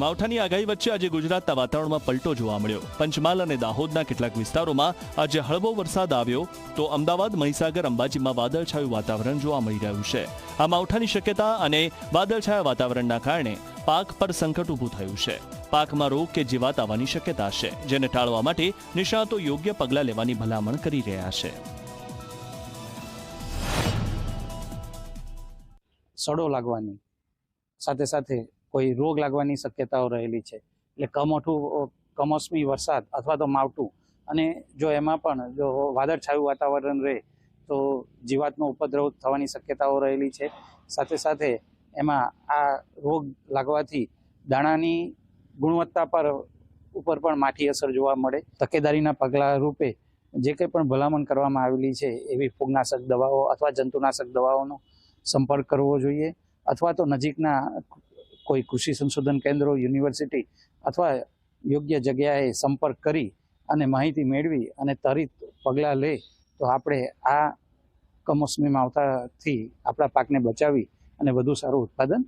માવઠાની આગાહી વચ્ચે આજે ગુજરાતના વાતાવરણમાં પલટો જોવા મળ્યો। પંચમહાલ અને દાહોદના કેટલાક વિસ્તારોમાં આજે હળવો વરસાદ આવ્યો તો અમદાવાદ, મહીસાગર, અંબાજીમાં વાદળછાયું વાતાવરણ જોવા મળી રહ્યું છે। આ માવઠાની શક્યતા અને વાદળછાયા વાતાવરણના કારણે પાક પર સંકટ ઊભું થયું છે। પાકમાં રોગ કે જીવાત આવવાની શક્યતા છે, જેને ટાળવા માટે નિષ્ણાતો યોગ્ય પગલાં લેવાની ભલામણ કરી રહ્યા છે। સડો લાગવાની સાથે સાથે કોઈ રોગ લાગવાની શક્યતાઓ રહેલી છે। એટલે કમોસમી વરસાદ અથવા તો માવઠું, અને જો એમાં પણ જો વાદળછાયું વાતાવરણ રહે તો જીવાતનો ઉપદ્રવ થવાની શક્યતાઓ રહેલી છે। સાથે સાથે એમાં આ રોગ લાગવાથી દાણાની ગુણવત્તા ઉપર પણ માઠી અસર જોવા મળે। તકેદારીના પગલાં રૂપે જે કંઈ પણ ભલામણ કરવામાં આવેલી છે એવી ફૂગનાશક દવાઓ અથવા જંતુનાશક દવાઓનો સંપર્ક કરવો જોઈએ, અથવા તો નજીકના કોઈ કૃષિ સંશોધન કેન્દ્રો, યુનિવર્સિટી અથવા યોગ્ય જગ્યાએ સંપર્ક કરી અને માહિતી મેળવી અને ત્વરિત પગલાં લે તો આપણે આ કમોસમી માવઠાથી આપણા પાકને બચાવી અને વધુ સારું ઉત્પાદન